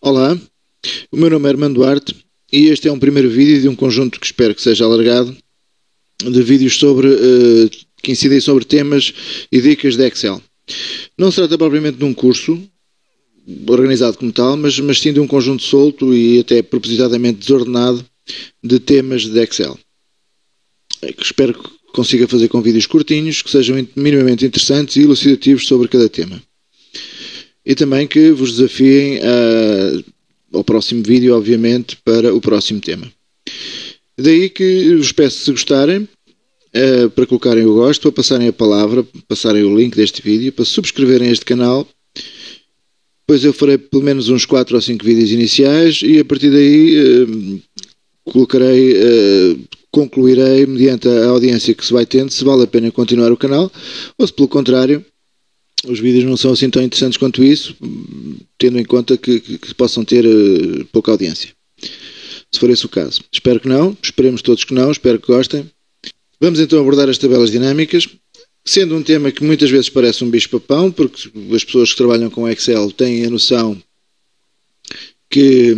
Olá, o meu nome é Armando Duarte e este é um primeiro vídeo de um conjunto que espero que seja alargado de vídeos que incidem sobre temas e dicas de Excel. Não se trata propriamente de um curso organizado como tal, mas sim de um conjunto solto e até propositadamente desordenado de temas de Excel. Que espero que consiga fazer com vídeos curtinhos, que sejam minimamente interessantes e elucidativos sobre cada tema. E também que vos desafiem ao próximo vídeo, obviamente, para o próximo tema. Daí que vos peço, se gostarem, para colocarem o gosto, para passarem a palavra, passarem o link deste vídeo, para subscreverem este canal. Depois eu farei pelo menos uns 4 ou 5 vídeos iniciais e a partir daí concluirei, mediante a audiência que se vai tendo, se vale a pena continuar o canal ou se, pelo contrário, os vídeos não são assim tão interessantes quanto isso, tendo em conta que possam ter pouca audiência. Se for esse o caso. Espero que não, esperemos todos que não, espero que gostem. Vamos então abordar as tabelas dinâmicas, sendo um tema que muitas vezes parece um bicho-papão, porque as pessoas que trabalham com Excel têm a noção que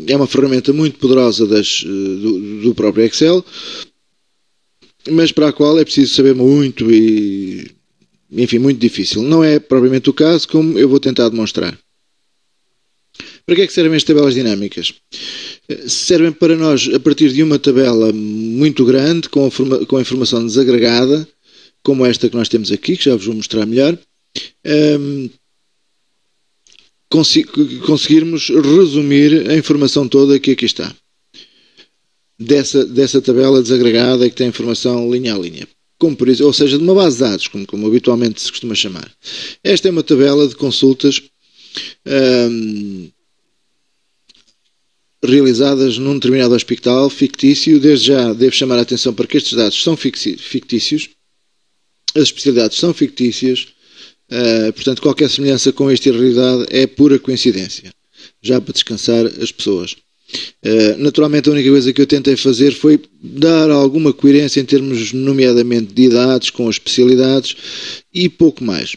é uma ferramenta muito poderosa do próprio Excel, mas para a qual é preciso saber muito e, enfim, muito difícil. Não é propriamente o caso, como eu vou tentar demonstrar. Para que é que servem as tabelas dinâmicas? Servem para nós, a partir de uma tabela muito grande, com a informação desagregada, como esta que nós temos aqui, que já vos vou mostrar melhor, conseguirmos resumir a informação toda que aqui está. Dessa tabela desagregada que tem informação linha a linha. Como por isso, ou seja, de uma base de dados, como habitualmente se costuma chamar. Esta é uma tabela de consultas realizadas num determinado hospital fictício. Desde já devo chamar a atenção para que estes dados são fictícios, as especialidades são fictícias, portanto qualquer semelhança com esta realidade é pura coincidência, já para descansar as pessoas. Naturalmente a única coisa que eu tentei fazer foi dar alguma coerência em termos nomeadamente de idades com as especialidades e pouco mais.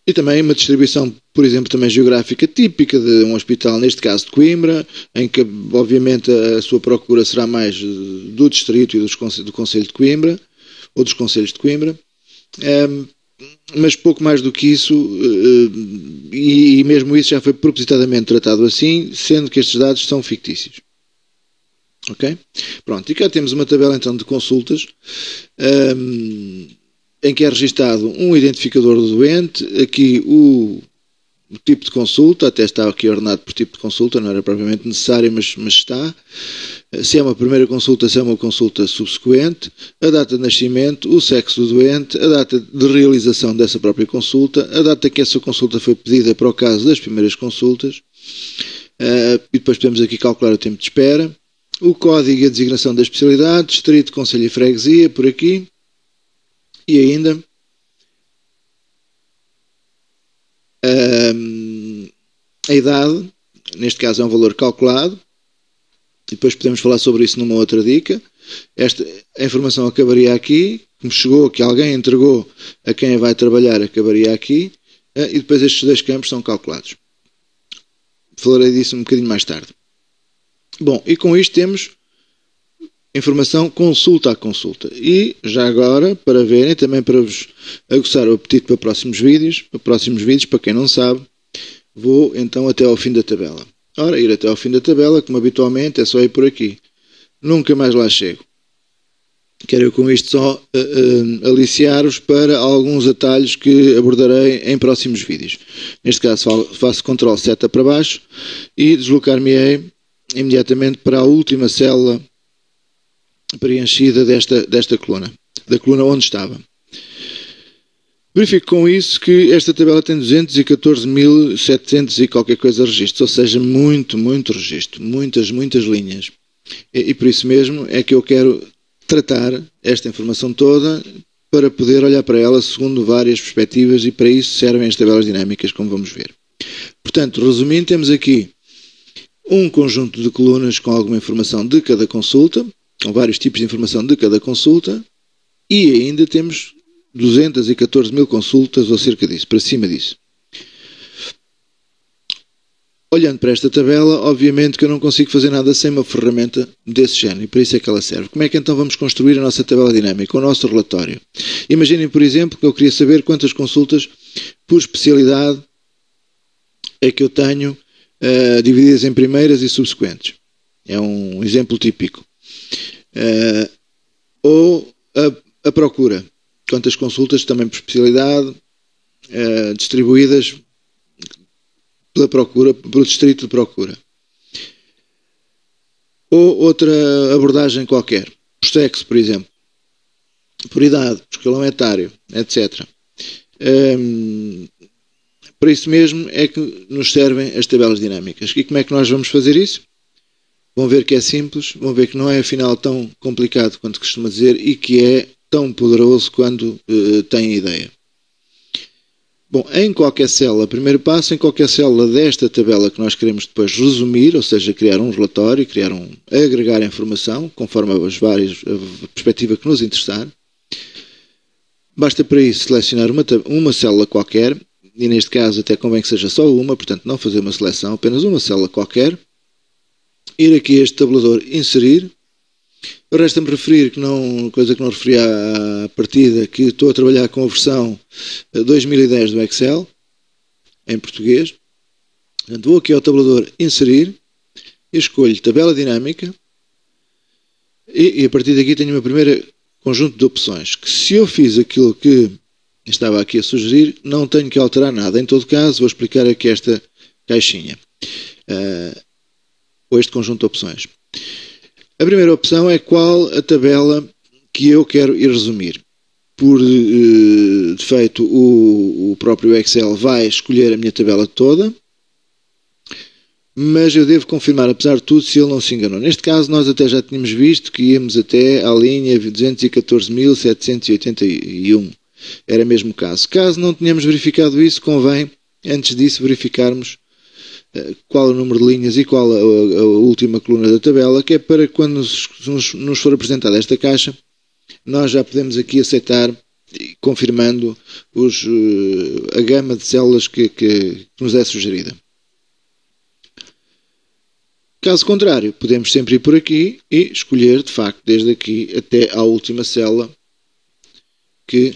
E também uma distribuição, por exemplo, também geográfica típica de um hospital, neste caso de Coimbra, em que obviamente a sua procura será mais do distrito e do concelho de Coimbra, ou dos concelhos de Coimbra, mas pouco mais do que isso, e mesmo isso já foi propositadamente tratado assim, sendo que estes dados são fictícios. Ok? Pronto, e cá temos uma tabela então de consultas, em que é registado um identificador do doente, aqui o tipo de consulta, até está aqui ordenado por tipo de consulta, não era propriamente necessário, mas está. Se é uma primeira consulta, se é uma consulta subsequente, a data de nascimento, o sexo do doente, a data de realização dessa própria consulta, a data que essa consulta foi pedida para o caso das primeiras consultas, e depois podemos aqui calcular o tempo de espera, o código e a designação da especialidade, distrito, concelho e freguesia, por aqui, e ainda a idade, neste caso é um valor calculado, e depois podemos falar sobre isso numa outra dica. A informação acabaria aqui, como chegou, que alguém entregou a quem vai trabalhar, acabaria aqui, e depois estes dois campos são calculados. Falarei disso um bocadinho mais tarde. Bom, e com isto temos informação consulta a consulta. E já agora, para verem, também para vos aguçar o apetite para próximos vídeos, para quem não sabe, vou então até ao fim da tabela. Ora, ir até ao fim da tabela, como habitualmente, é só ir por aqui. Nunca mais lá chego. Quero eu com isto só aliciar-vos para alguns atalhos que abordarei em próximos vídeos. Neste caso faço Ctrl seta para baixo e deslocar-me-ei imediatamente para a última célula preenchida desta coluna, da coluna onde estava. Verifico com isso que esta tabela tem 214.700 e qualquer coisa de registros, ou seja, muito registro, muitas linhas. E por isso mesmo é que eu quero tratar esta informação toda para poder olhar para ela segundo várias perspectivas, e para isso servem as tabelas dinâmicas, como vamos ver. Portanto, resumindo, temos aqui um conjunto de colunas com alguma informação de cada consulta, com vários tipos de informação de cada consulta, e ainda temos 214.000 consultas ou cerca disso, para cima disso. olhando para esta tabela, obviamente que eu não consigo fazer nada sem uma ferramenta desse género, e para isso é que ela serve. Como é que então vamos construir a nossa tabela dinâmica, o nosso relatório? Imaginem, por exemplo, que eu queria saber quantas consultas por especialidade é que eu tenho divididas em primeiras e subsequentes. É um exemplo típico. Ou a procura. Quantas consultas também por especialidade distribuídas pela procura, pelo distrito de procura. Ou outra abordagem qualquer. Por sexo, por exemplo. Por idade, por escalão etário, etc. Para isso mesmo é que nos servem as tabelas dinâmicas. E como é que nós vamos fazer isso? Vão ver que é simples, vão ver que não é afinal tão complicado quanto costuma dizer e que é tão poderoso quando têm ideia. Bom, em qualquer célula, primeiro passo, em qualquer célula desta tabela que nós queremos depois resumir, ou seja, criar um relatório, agregar informação, conforme a perspectiva que nos interessar, basta para isso selecionar uma célula qualquer, e neste caso até convém que seja só uma, portanto não fazer uma seleção, apenas uma célula qualquer, ir aqui a este tabulador inserir. Resta-me referir, coisa que não referi à partida, que estou a trabalhar com a versão 2010 do Excel, em português. Portanto, vou aqui ao tabulador inserir, e escolho tabela dinâmica, e a partir daqui tenho o meu primeiro conjunto de opções, que se eu fiz aquilo que estava aqui a sugerir, não tenho que alterar nada. Em todo caso, vou explicar aqui esta caixinha, ou este conjunto de opções. A primeira opção é qual a tabela que eu quero ir resumir. Por defeito, o próprio Excel vai escolher a minha tabela toda, mas eu devo confirmar, apesar de tudo, se ele não se enganou. Neste caso, nós até já tínhamos visto que íamos até à linha 214.781. Era mesmo o caso. Caso não tenhamos verificado isso, convém, antes disso, verificarmos qual é o número de linhas e qual a última coluna da tabela, que é para quando nos for apresentada esta caixa, nós já podemos aqui aceitar, confirmando a gama de células que nos é sugerida. Caso contrário, podemos sempre ir por aqui e escolher, de facto, desde aqui até à última célula que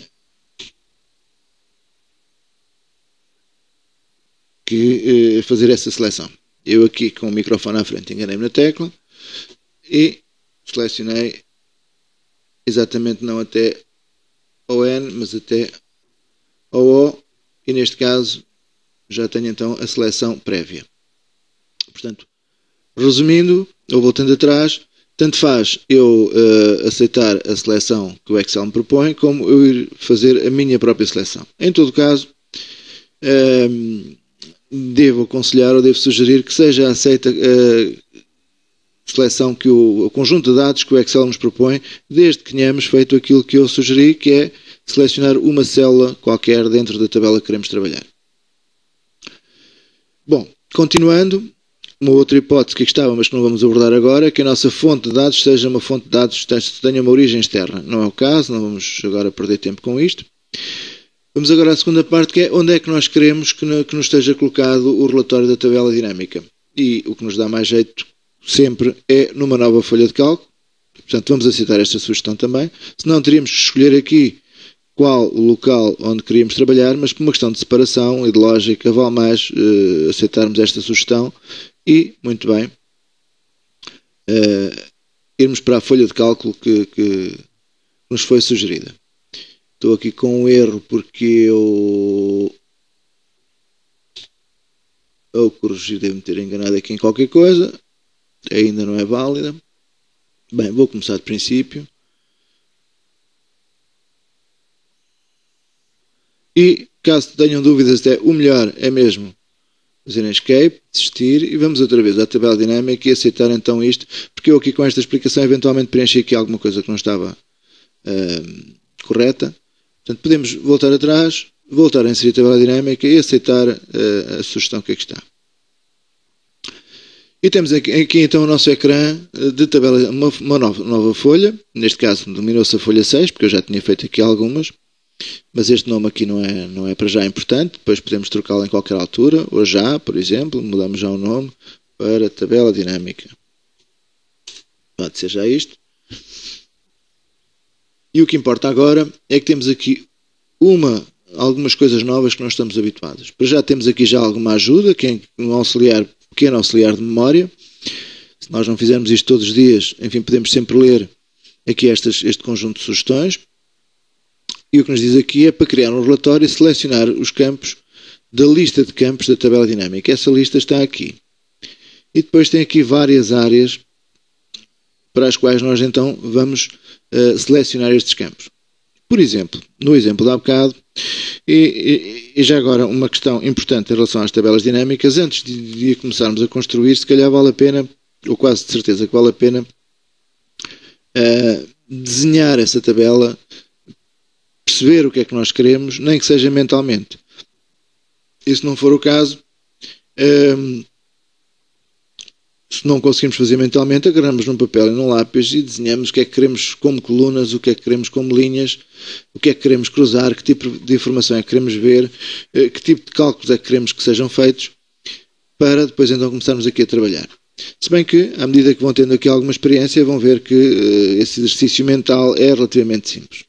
fazer essa seleção. Eu aqui com o microfone à frente enganei-me na tecla e selecionei exatamente não até ao N, mas até ao O, e neste caso já tenho então a seleção prévia. Portanto, resumindo, ou voltando atrás, tanto faz eu aceitar a seleção que o Excel me propõe, como eu ir fazer a minha própria seleção. Em todo caso, devo aconselhar ou devo sugerir que seja aceita a seleção que o conjunto de dados que o Excel nos propõe, desde que tenhamos feito aquilo que eu sugeri, que é selecionar uma célula qualquer dentro da tabela que queremos trabalhar. Bom, continuando, uma outra hipótese que estava, mas que não vamos abordar agora, é que a nossa fonte de dados seja uma fonte de dados que tenha uma origem externa. Não é o caso, não vamos agora perder tempo com isto. Vamos agora à segunda parte, que é onde é que nós queremos que nos esteja colocado o relatório da tabela dinâmica. E o que nos dá mais jeito sempre é numa nova folha de cálculo. Portanto, vamos aceitar esta sugestão também. Senão teríamos que escolher aqui qual o local onde queríamos trabalhar, mas por uma questão de separação e de lógica, vale mais aceitarmos esta sugestão e, muito bem, irmos para a folha de cálculo que nos foi sugerida. Estou aqui com um erro porque eu, ao corrigir, devo-me ter enganado aqui em qualquer coisa. Ainda não é válida. Bem, vou começar de princípio. E, caso tenham dúvidas, até o melhor é mesmo fazer escape, desistir e vamos outra vez à tabela dinâmica e aceitar então isto, porque eu aqui com esta explicação eventualmente preenchi aqui alguma coisa que não estava correta. Portanto, podemos voltar atrás, voltar a inserir a tabela dinâmica e aceitar a sugestão que aqui está. E temos aqui então o nosso ecrã de tabela, uma nova folha. Neste caso, dominou-se a folha 6, porque eu já tinha feito aqui algumas. mas este nome aqui não é para já importante, depois podemos trocá-lo em qualquer altura, ou já, por exemplo, mudamos já o nome para tabela dinâmica. Pode ser já isto. E o que importa agora é que temos aqui algumas coisas novas que não estamos habituados. Para já temos aqui já alguma ajuda, que é um pequeno auxiliar de memória. Se nós não fizermos isto todos os dias, enfim, podemos sempre ler aqui este conjunto de sugestões. E o que nos diz aqui é para criar um relatório e selecionar os campos da lista de campos da tabela dinâmica. Essa lista está aqui. E depois tem aqui várias áreas para as quais nós então vamos selecionar estes campos. Por exemplo, no exemplo de há bocado, e já agora uma questão importante em relação às tabelas dinâmicas, antes de começarmos a construir, se calhar vale a pena, ou quase de certeza que vale a pena, desenhar essa tabela, perceber o que é que nós queremos, nem que seja mentalmente. E se não for o caso, se não conseguimos fazer mentalmente, agarramos num papel e num lápis e desenhamos o que é que queremos como colunas, o que é que queremos como linhas, o que é que queremos cruzar, que tipo de informação é que queremos ver, que tipo de cálculos é que queremos que sejam feitos, para depois então começarmos aqui a trabalhar. Se bem que, à medida que vão tendo aqui alguma experiência, vão ver que esse exercício mental é relativamente simples.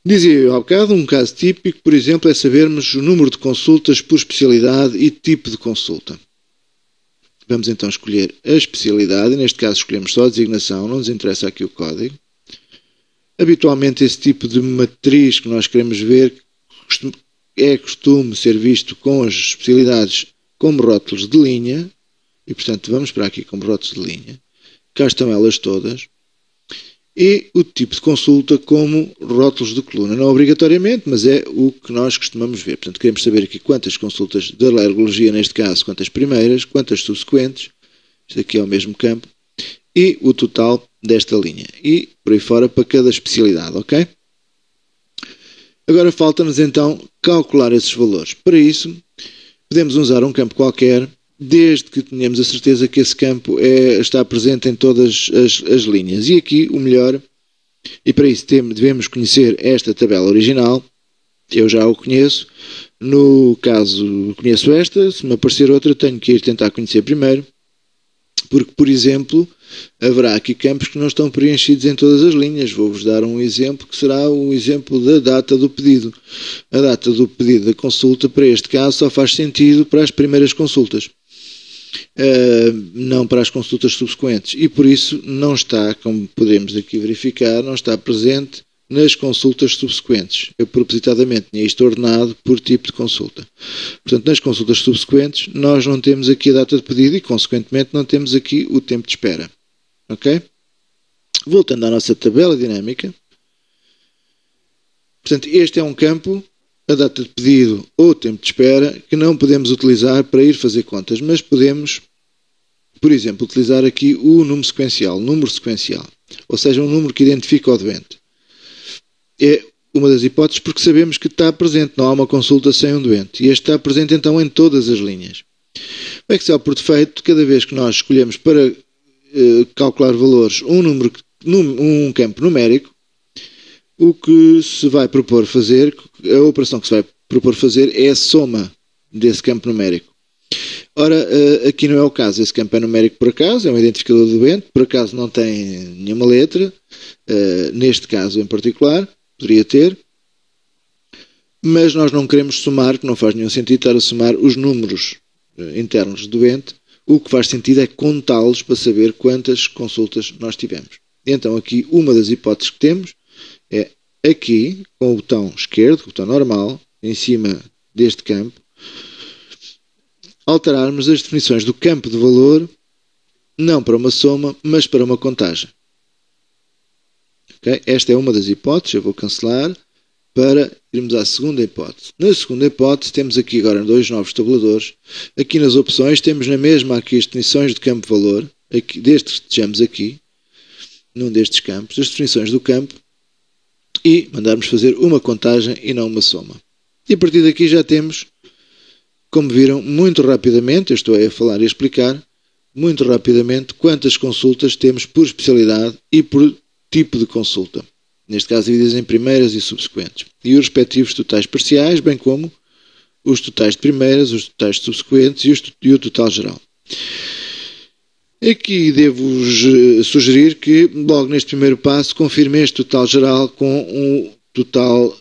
Dizia eu há bocado, um caso típico, por exemplo, é sabermos o número de consultas por especialidade e tipo de consulta. Vamos então escolher a especialidade, neste caso escolhemos só a designação, não nos interessa aqui o código. Habitualmente esse tipo de matriz que nós queremos ver é costume ser visto com as especialidades como rótulos de linha, e portanto vamos para aqui como rótulos de linha. Cá estão elas todas. E o tipo de consulta como rótulos de coluna. Não obrigatoriamente, mas é o que nós costumamos ver. Portanto, queremos saber aqui quantas consultas da alergologia, neste caso, quantas primeiras, quantas subsequentes. Isto aqui é o mesmo campo. E o total desta linha. E por aí fora para cada especialidade, ok? Agora falta-nos então calcular esses valores. Para isso, podemos usar um campo qualquer, desde que tenhamos a certeza que esse campo está presente em todas as linhas. E aqui o melhor, e para isso devemos conhecer esta tabela original, eu já o conheço, no caso conheço esta, se me aparecer outra tenho que ir tentar conhecer primeiro, porque, por exemplo, haverá aqui campos que não estão preenchidos em todas as linhas. Vou-vos dar um exemplo que será o exemplo da data do pedido. A data do pedido da consulta, para este caso, só faz sentido para as primeiras consultas. Não para as consultas subsequentes, e por isso não está, como podemos aqui verificar, não está presente nas consultas subsequentes. Eu propositadamente tinha isto ordenado por tipo de consulta. Portanto, nas consultas subsequentes nós não temos aqui a data de pedido e consequentemente não temos aqui o tempo de espera. Ok? Voltando à nossa tabela dinâmica, portanto, este é um campo, a data de pedido ou tempo de espera, que não podemos utilizar para ir fazer contas, mas podemos, por exemplo, utilizar aqui o número sequencial, ou seja, um número que identifica o doente. É uma das hipóteses porque sabemos que está presente, não há uma consulta sem um doente, e este está presente então em todas as linhas. O Excel, por defeito, cada vez que nós escolhemos para calcular valores um campo numérico, o que se vai propor fazer, a operação que se vai propor fazer é a soma desse campo numérico. Ora, aqui não é o caso, esse campo é numérico por acaso, é um identificador do doente, por acaso não tem nenhuma letra, neste caso em particular, poderia ter, mas nós não queremos somar, que não faz nenhum sentido estar a somar os números internos do doente, o que faz sentido é contá-los para saber quantas consultas nós tivemos. Então aqui uma das hipóteses que temos é aqui, com o botão esquerdo, o botão normal, em cima deste campo, alterarmos as definições do campo de valor, não para uma soma, mas para uma contagem. Okay? Esta é uma das hipóteses, eu vou cancelar, para irmos à segunda hipótese. Na segunda hipótese temos aqui agora dois novos tabuladores. Aqui nas opções temos na mesma aqui as definições de campo de valor, aqui, destes que estejamos aqui, num destes campos, as definições do campo, e mandarmos fazer uma contagem e não uma soma. E a partir daqui já temos, como viram, muito rapidamente, eu estou a falar e a explicar, muito rapidamente quantas consultas temos por especialidade e por tipo de consulta. neste caso divididas em primeiras e subsequentes, e os respectivos totais parciais, bem como os totais de primeiras, os totais de subsequentes e o total geral. Aqui devo-vos sugerir que, logo neste primeiro passo, confirmem este total geral com o total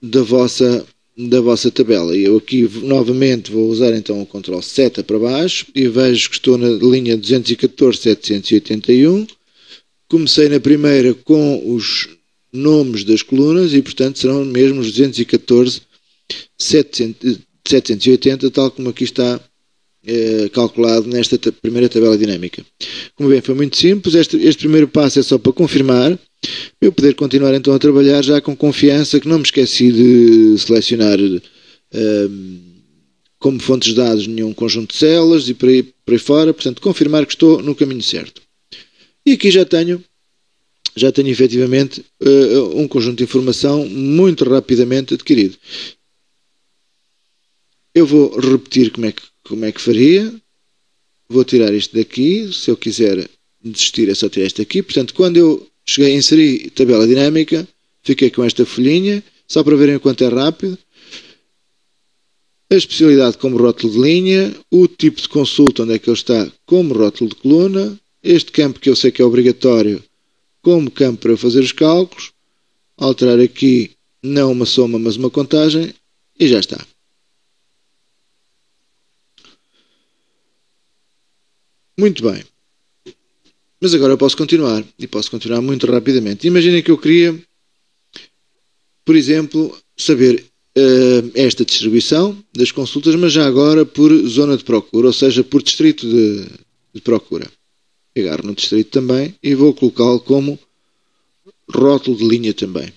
da vossa tabela. Eu aqui novamente vou usar então o Ctrl seta para baixo e vejo que estou na linha 214.781. Comecei na primeira com os nomes das colunas e, portanto, serão mesmo os 214.780, tal como aqui está calculado nesta primeira tabela dinâmica. Como bem, foi muito simples. Este primeiro passo é só para confirmar, para eu poder continuar então a trabalhar já com confiança, que não me esqueci de selecionar como fontes de dados nenhum conjunto de células e por aí fora, portanto confirmar que estou no caminho certo. E aqui já tenho efetivamente um conjunto de informação muito rapidamente adquirido. Eu vou repetir como é que faria. Vou tirar isto daqui. Se eu quiser desistir é só tirar isto daqui. Portanto, quando eu cheguei a inserir tabela dinâmica, fiquei com esta folhinha, só para verem o quanto é rápido. A especialidade como rótulo de linha, o tipo de consulta onde é que ele está como rótulo de coluna, este campo que eu sei que é obrigatório como campo para eu fazer os cálculos, alterar aqui não uma soma mas uma contagem e já está. Muito bem. Mas agora eu posso continuar, e posso continuar muito rapidamente. Imaginem que eu queria, por exemplo, saber esta distribuição das consultas, mas já agora por zona de procura, ou seja, por distrito de procura. Pegar no distrito também e vou colocá-lo como rótulo de linha também.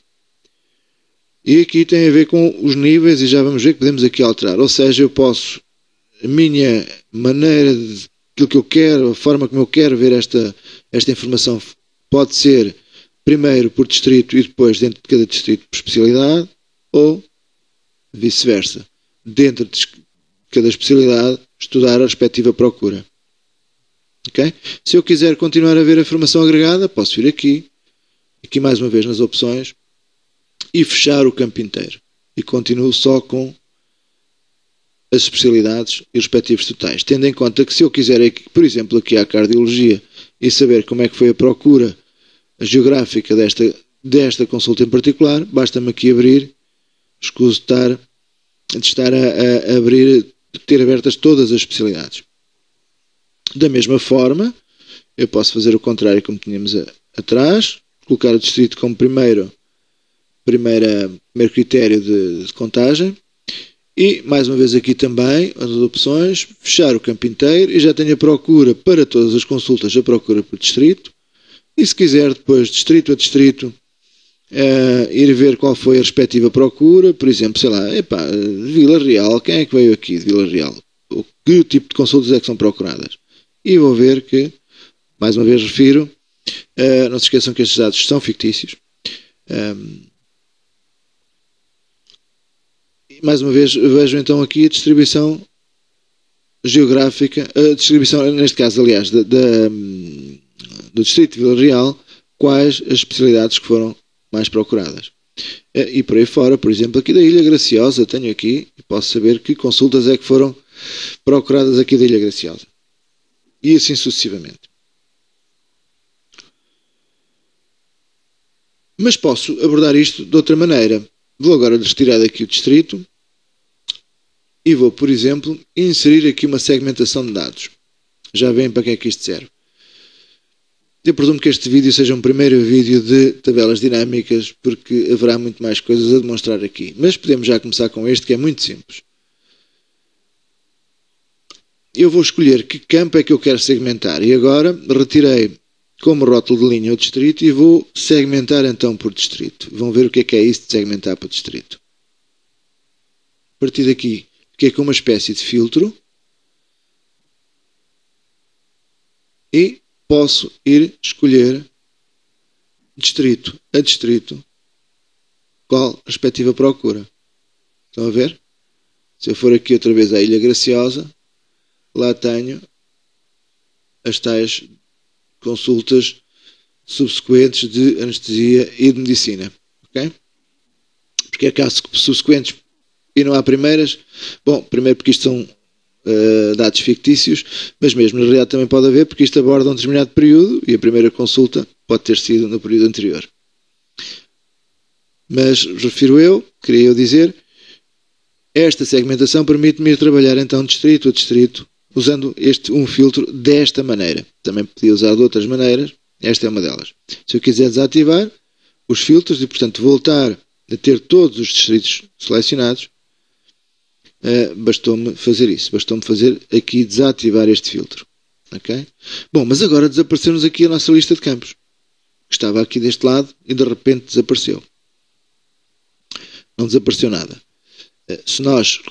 E aqui tem a ver com os níveis e já vamos ver que podemos aqui alterar. Ou seja, eu posso, a minha maneira de aquilo que eu quero, a forma como eu quero ver esta informação pode ser primeiro por distrito e depois dentro de cada distrito por especialidade, ou vice-versa. Dentro de cada especialidade, estudar a respectiva procura. Okay? Se eu quiser continuar a ver a informação agregada, posso vir aqui mais uma vez nas opções, e fechar o campo inteiro. E continuo só com as especialidades e os respectivos totais. Tendo em conta que se eu quiser, por exemplo, aqui a cardiologia e saber como é que foi a procura geográfica desta consulta em particular, basta-me aqui abrir, escuso de estar a abrir, de ter abertas todas as especialidades. Da mesma forma, eu posso fazer o contrário como tínhamos atrás, colocar o distrito como primeiro critério de contagem. E, mais uma vez aqui também, as opções, fechar o campo inteiro e já tenho a procura para todas as consultas, a procura por distrito. E se quiser depois, distrito a distrito, ir ver qual foi a respectiva procura, por exemplo, sei lá, Vila Real, quem é que veio aqui de Vila Real? Que tipo de consultas é que são procuradas? E vou ver que, mais uma vez refiro, não se esqueçam que estes dados são fictícios. Mais uma vez, vejo então aqui a distribuição geográfica, a distribuição, neste caso, aliás, do distrito de Vila Real, quais as especialidades que foram mais procuradas. E por aí fora, por exemplo, aqui da Ilha Graciosa, tenho aqui, e posso saber que consultas é que foram procuradas aqui da Ilha Graciosa. E assim sucessivamente. Mas posso abordar isto de outra maneira. Vou agora retirar daqui o distrito e vou, por exemplo, inserir aqui uma segmentação de dados. Já veem para que é que isto serve. Eu presumo que este vídeo seja um primeiro vídeo de tabelas dinâmicas, porque haverá muito mais coisas a demonstrar aqui. Mas podemos já começar com este, que é muito simples. Eu vou escolher que campo é que eu quero segmentar. E agora retirei como rótulo de linha o distrito e vou segmentar então por distrito. Vão ver o que é isso de segmentar por distrito. A partir daqui, fiquei com uma espécie de filtro e posso ir escolher distrito a distrito qual a respectiva procura. Estão a ver? Se eu for aqui outra vez à Ilha Graciosa, lá tenho as tais consultas subsequentes de anestesia e de medicina. Okay? Porque é casos subsequentes e não há primeiras. Bom, primeiro porque isto são dados fictícios, mas mesmo na realidade também pode haver, porque isto aborda um determinado período e a primeira consulta pode ter sido no período anterior. Mas, refiro eu, queria eu dizer, esta segmentação permite-me ir trabalhar então distrito a distrito, usando um filtro desta maneira. Também podia usar de outras maneiras, esta é uma delas. Se eu quiser desativar os filtros e, portanto, voltar a ter todos os distritos selecionados, bastou-me fazer isso. Bastou-me fazer aqui desativar este filtro. Okay? Bom, mas agora desapareceu-nos aqui a nossa lista de campos. Que estava aqui deste lado e de repente desapareceu. Não desapareceu nada. Se nós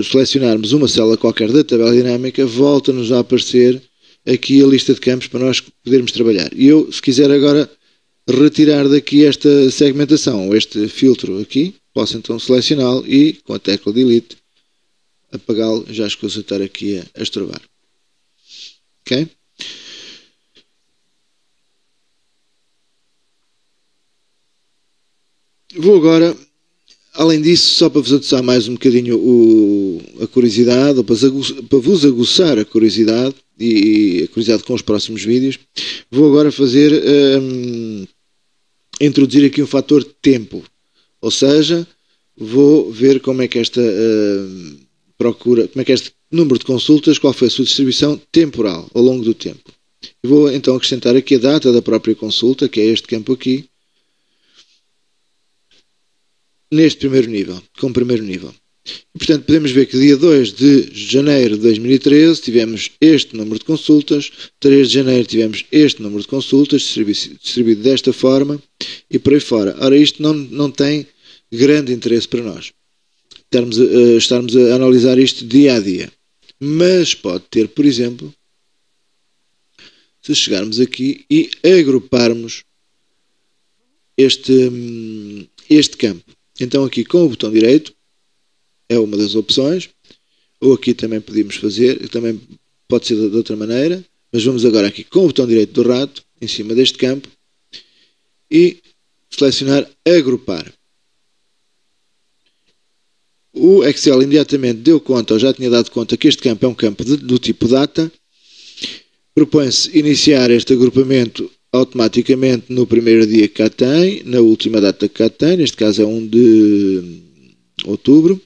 selecionarmos uma célula qualquer da tabela dinâmica, volta-nos a aparecer aqui a lista de campos para nós podermos trabalhar. E eu, se quiser agora retirar daqui esta segmentação, ou este filtro aqui, posso então selecioná-lo e, com a tecla Delete, apagá-lo, já escuso estar aqui a estrovar. Ok? Vou agora, além disso, só para vos aguçar mais um bocadinho a curiosidade, ou para vos aguçar a curiosidade, e a curiosidade com os próximos vídeos, vou agora introduzir aqui um fator tempo. Ou seja, vou ver como é que esta procura, como é que este número de consultas, qual foi a sua distribuição temporal ao longo do tempo. E vou então acrescentar aqui a data da própria consulta, que é este campo aqui, neste primeiro nível, como primeiro nível. E, portanto, podemos ver que dia 2 de janeiro de 2013 tivemos este número de consultas, 3 de janeiro tivemos este número de consultas, distribuído desta forma, e por aí fora. Ora, isto não tem grande interesse para nós, estarmos a analisar isto dia a dia. Mas pode ter, por exemplo, se chegarmos aqui e agruparmos este campo. Então aqui com o botão direito, é uma das opções, ou aqui também podemos fazer, também pode ser de outra maneira, mas vamos agora aqui com o botão direito do rato, em cima deste campo, e selecionar agrupar. O Excel imediatamente deu conta, ou já tinha dado conta, que este campo é um campo do tipo data, propõe-se iniciar este agrupamento automaticamente no primeiro dia que cá tem, na última data que cá tem, neste caso é 1 de outubro,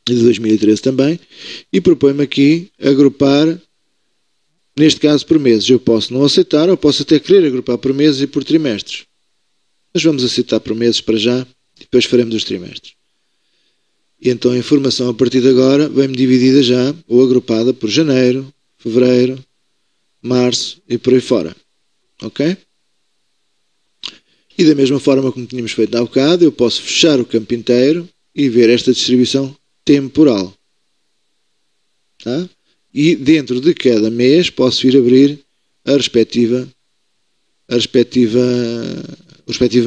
de 2013 também, e propõe-me aqui agrupar, neste caso por meses. Eu posso não aceitar, ou posso até querer agrupar por meses e por trimestres. Mas vamos aceitar por meses para já, e depois faremos os trimestres. E então a informação a partir de agora vem-me dividida já, ou agrupada por janeiro, fevereiro, março e por aí fora. Ok? E da mesma forma como tínhamos feito há bocado, eu posso fechar o campo inteiro e ver esta distribuição temporal. Tá? E dentro de cada mês posso ir abrir o respectivo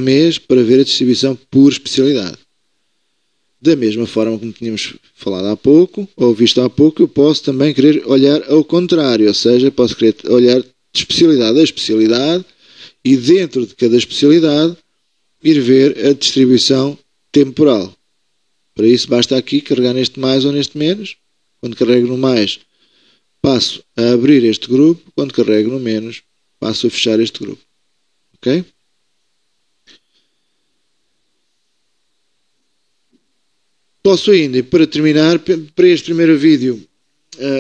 mês para ver a distribuição por especialidade. Da mesma forma como tínhamos falado há pouco, ou visto há pouco, eu posso também querer olhar ao contrário, ou seja, posso querer olhar de especialidade a especialidade e dentro de cada especialidade ir ver a distribuição temporal. Para isso basta aqui carregar neste mais ou neste menos. Quando carrego no mais, passo a abrir este grupo. Quando carrego no menos, passo a fechar este grupo. Ok? Posso ainda, para terminar, para este primeiro vídeo,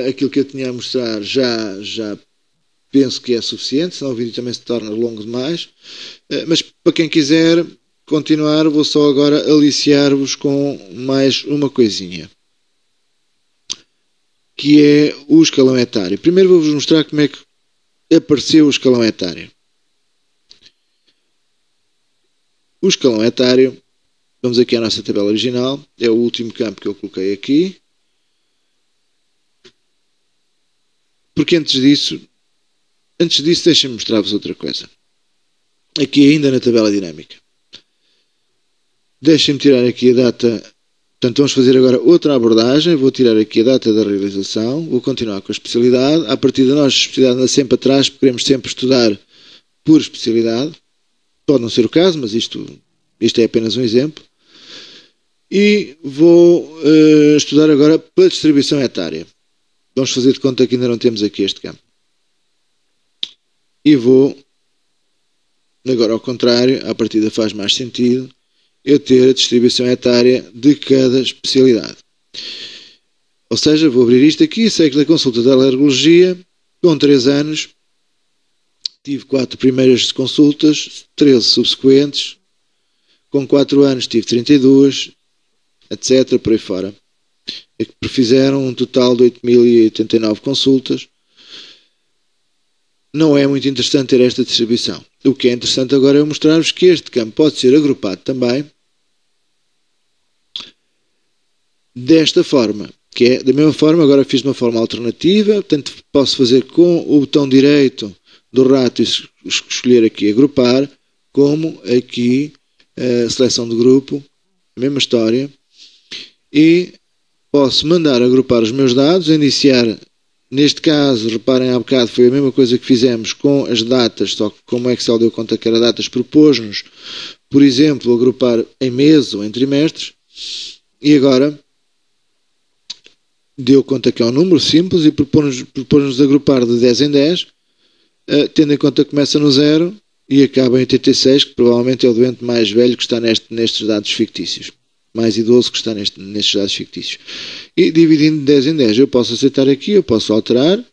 aquilo que eu tinha a mostrar já penso que é suficiente, senão o vídeo também se torna longo demais. Mas para quem quiser continuar, vou só agora aliciar-vos com mais uma coisinha, que é o escalão etário. Primeiro vou-vos mostrar como é que apareceu o escalão etário. O escalão etário, vamos aqui à nossa tabela original, é o último campo que eu coloquei aqui. Porque antes disso deixem-me mostrar-vos outra coisa. Aqui ainda na tabela dinâmica. Deixem-me tirar aqui a data. Portanto, vamos fazer agora outra abordagem. Vou tirar aqui a data da realização. Vou continuar com a especialidade. A partir da nossa especialidade anda sempre atrás, porque queremos sempre estudar por especialidade. Pode não ser o caso, mas isto é apenas um exemplo. E vou estudar agora pela distribuição etária. Vamos fazer de conta que ainda não temos aqui este campo. E vou, agora ao contrário, à partida faz mais sentido, eu ter a distribuição etária de cada especialidade. Ou seja, vou abrir isto aqui, sei que na consulta de alergologia, com 3 anos, tive 4 primeiras consultas, 13 subsequentes, com 4 anos tive 32, etc. por aí fora. É que fizeram um total de 8.089 consultas. Não é muito interessante ter esta distribuição. O que é interessante agora é mostrar-vos que este campo pode ser agrupado também desta forma, que é da mesma forma. Agora fiz de uma forma alternativa, portanto posso fazer com o botão direito do rato e escolher aqui agrupar, como aqui a seleção de grupo, a mesma história, e posso mandar agrupar os meus dados, iniciar. Neste caso, reparem, há bocado foi a mesma coisa que fizemos com as datas, só que como o Excel deu conta que era datas, propôs-nos, por exemplo, agrupar em meses ou em trimestres, e agora deu conta que é um número simples e propôs-nos agrupar de 10 em 10, tendo em conta que começa no 0 e acaba em 86, que provavelmente é o doente mais velho que está nestes dados fictícios. Mais idoso que está nestes dados fictícios. E dividindo de 10 em 10, eu posso aceitar aqui, eu posso alterar,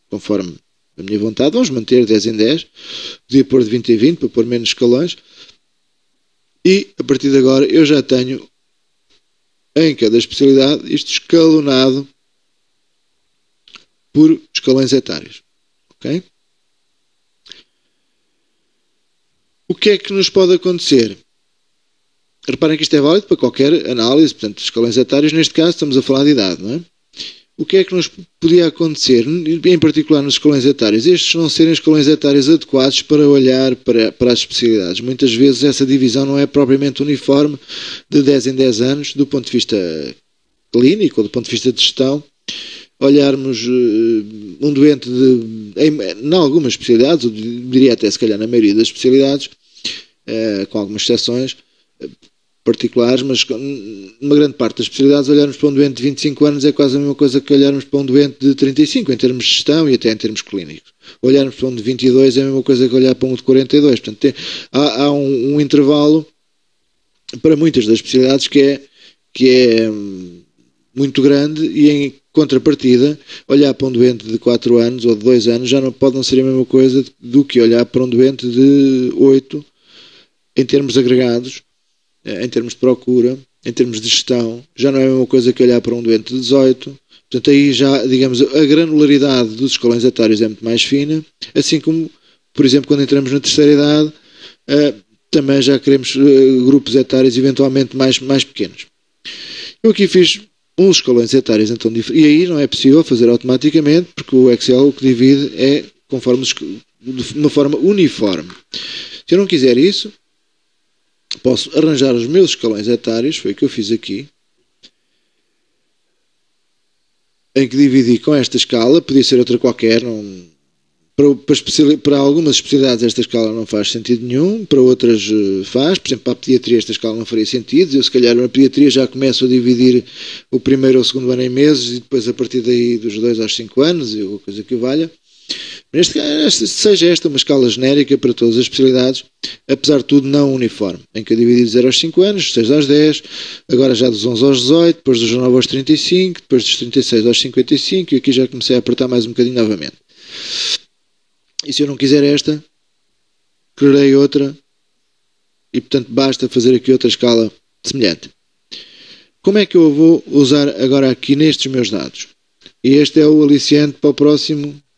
conforme a minha vontade. Vamos manter 10 em 10, podia pôr de 20 em 20 para pôr menos escalões. E a partir de agora eu já tenho em cada especialidade isto escalonado por escalões etários. Ok? O que é que nos pode acontecer? Reparem que isto é válido para qualquer análise, portanto, escalões etários, neste caso estamos a falar de idade, não é? O que é que nos podia acontecer, em particular nos escalões etários? Estes não serem escalões etários adequados para olhar para as especialidades. Muitas vezes essa divisão não é propriamente uniforme de 10 em 10 anos, do ponto de vista clínico ou do ponto de vista de gestão. Olharmos um doente em algumas especialidades, eu diria até se calhar na maioria das especialidades, com algumas exceções particulares, mas numa grande parte das especialidades, olharmos para um doente de 25 anos é quase a mesma coisa que olharmos para um doente de 35, em termos de gestão e até em termos clínicos. Olharmos para um de 22 é a mesma coisa que olhar para um de 42. Portanto, há um intervalo para muitas das especialidades que é muito grande, e em contrapartida, olhar para um doente de 4 anos ou de 2 anos já pode não ser a mesma coisa do que olhar para um doente de 8 em termos agregados, em termos de procura, em termos de gestão. Já não é a mesma coisa que olhar para um doente de 18. Portanto, aí já, digamos, a granularidade dos escalões etários é muito mais fina, assim como, por exemplo, quando entramos na terceira idade, também já queremos grupos etários eventualmente mais pequenos. Eu aqui fiz uns escalões etários então diferentes, e aí não é possível fazer automaticamente, porque o Excel o que divide é conforme de uma forma uniforme. Se eu não quiser isso, posso arranjar os meus escalões etários, foi o que eu fiz aqui, em que dividi com esta escala, podia ser outra qualquer, para algumas especialidades esta escala não faz sentido nenhum, para outras faz. Por exemplo, para a pediatria esta escala não faria sentido. Eu se calhar na pediatria já começo a dividir o primeiro ou o segundo ano em meses e depois a partir daí dos 2 aos 5 anos, ou coisa que valha. Mas neste caso, seja esta uma escala genérica para todas as especialidades, apesar de tudo não uniforme, em que eu dividi de 0 aos 5 anos, dos 6 aos 10, agora já dos 11 aos 18, depois dos 9 aos 35, depois dos 36 aos 55, e aqui já comecei a apertar mais um bocadinho novamente. E se eu não quiser esta, criarei outra, e portanto basta fazer aqui outra escala semelhante. Como é que eu vou usar agora aqui nestes meus dados? E este é o aliciante para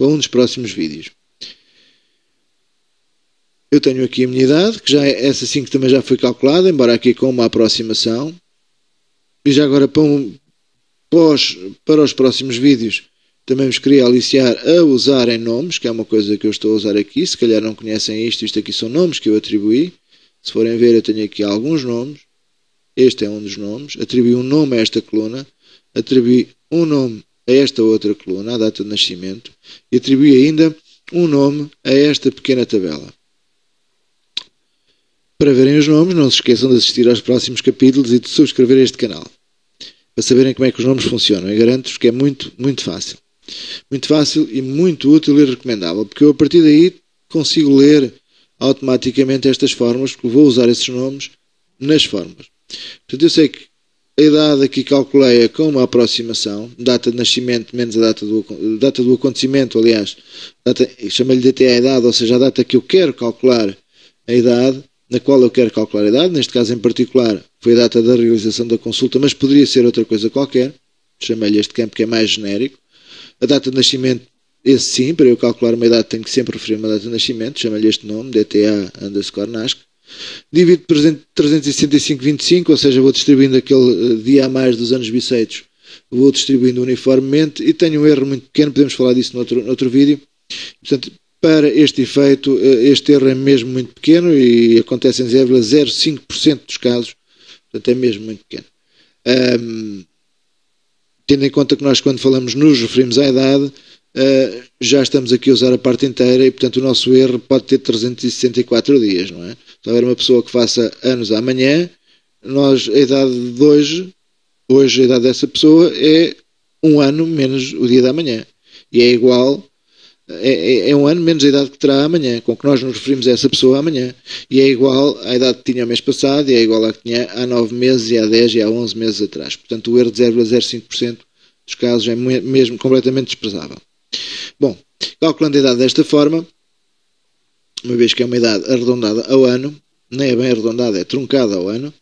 um dos próximos vídeos. Eu tenho aqui a minha idade, que já é essa sim que também já foi calculada, embora aqui com uma aproximação. E já agora para os próximos vídeos também vos queria aliciar a usarem nomes, que é uma coisa que eu estou a usar aqui. Se calhar não conhecem isto aqui são nomes que eu atribuí. Se forem ver, eu tenho aqui alguns nomes. Este é um dos nomes. Atribuí um nome a esta coluna. Atribuí um nome a esta outra coluna, a data de nascimento. E atribuí ainda um nome a esta pequena tabela. Para verem os nomes, não se esqueçam de assistir aos próximos capítulos e de subscrever este canal, para saberem como é que os nomes funcionam. Eu garanto-vos que é muito, muito fácil. Muito fácil e muito útil e recomendável, porque eu a partir daí consigo ler automaticamente estas fórmulas, porque vou usar esses nomes nas fórmulas. Portanto, eu sei que a idade aqui calculei com uma aproximação, data de nascimento menos a data do acontecimento, aliás, chama-lhe DTA a idade, ou seja, a data que eu quero calcular a idade, na qual eu quero calcular a idade, neste caso em particular foi a data da realização da consulta, mas poderia ser outra coisa qualquer, chamei-lhe este campo que é mais genérico. A data de nascimento, esse sim, para eu calcular uma idade tenho que sempre referir uma data de nascimento, chamei-lhe este nome, DTA_NASC. Divido por 365,25, ou seja, vou distribuindo aquele dia a mais dos anos bisseitos, vou distribuindo uniformemente e tenho um erro muito pequeno, podemos falar disso noutro vídeo. Portanto, para este efeito, este erro é mesmo muito pequeno e acontece em 0,05% dos casos, portanto é mesmo muito pequeno. Tendo em conta que nós, quando falamos, nos referimos à idade, já estamos aqui a usar a parte inteira e, portanto, o nosso erro pode ter 364 dias, não é? Se houver uma pessoa que faça anos amanhã, a idade de hoje a idade dessa pessoa é um ano menos o dia da manhã. E é igual, é um ano menos a idade que terá amanhã, com que nós nos referimos a essa pessoa amanhã. E é igual à idade que tinha o mês passado, e é igual à que tinha há 9 meses, e há 10 e há 11 meses atrás. Portanto, o erro de 0,05% dos casos é mesmo completamente desprezável. Bom, calculando a idade desta forma, uma vez que é uma idade arredondada ao ano, nem é bem arredondada, é truncada ao ano,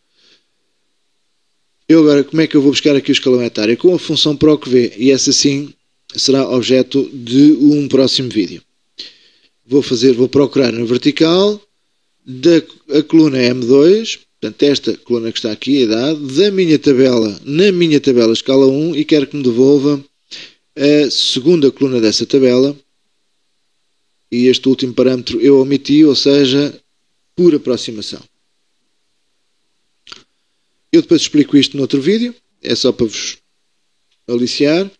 eu agora, como é que eu vou buscar aqui o escalão etário? Com a função PROC-V, e essa sim será objeto de um próximo vídeo. Vou procurar na vertical, a coluna M2, portanto esta coluna que está aqui, a idade, na minha tabela escala 1, e quero que me devolva a segunda coluna dessa tabela, e este último parâmetro eu omiti, ou seja, por aproximação. Eu depois explico isto noutro vídeo, é só para vos aliciar.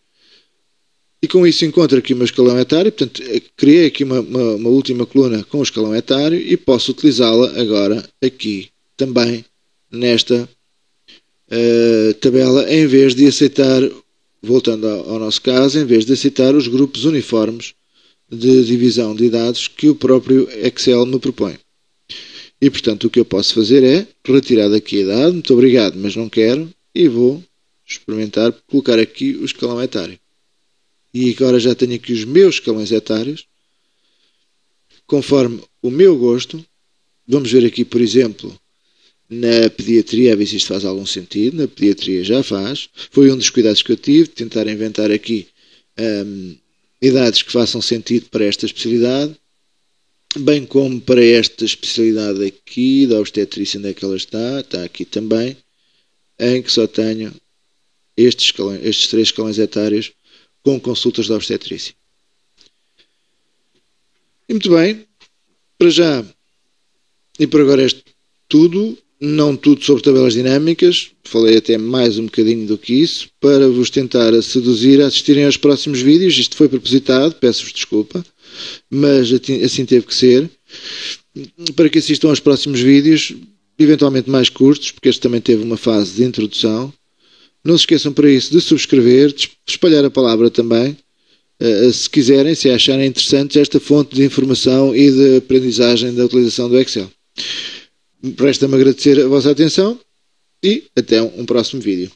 E com isso encontro aqui o meu escalão etário, portanto, criei aqui uma última coluna com o escalão etário e posso utilizá-la agora aqui também nesta tabela, em vez de aceitar, voltando ao nosso caso, em vez de aceitar os grupos uniformes de divisão de idades que o próprio Excel me propõe. E, portanto, o que eu posso fazer é retirar daqui a idade, muito obrigado, mas não quero, e vou experimentar colocar aqui o escalão etário. E agora já tenho aqui os meus escalões etários, conforme o meu gosto. Vamos ver aqui, por exemplo, na pediatria, a ver se isto faz algum sentido. Na pediatria já faz. Foi um dos cuidados que eu tive, de tentar inventar aqui idades que façam sentido para esta especialidade, bem como para esta especialidade aqui, da obstetrícia, onde é que ela está? Está aqui também, em que só tenho estes 3 escalões etários com consultas da obstetrícia. E muito bem, para já e por agora é tudo, não tudo sobre tabelas dinâmicas, falei até mais um bocadinho do que isso, para vos tentar seduzir a assistirem aos próximos vídeos. Isto foi propositado, peço-vos desculpa, mas assim teve que ser, para que assistam aos próximos vídeos, eventualmente mais curtos, porque este também teve uma fase de introdução. Não se esqueçam para isso de subscrever, de espalhar a palavra também, se quiserem, se acharem interessante esta fonte de informação e de aprendizagem da utilização do Excel. Resta-me agradecer a vossa atenção e até um próximo vídeo.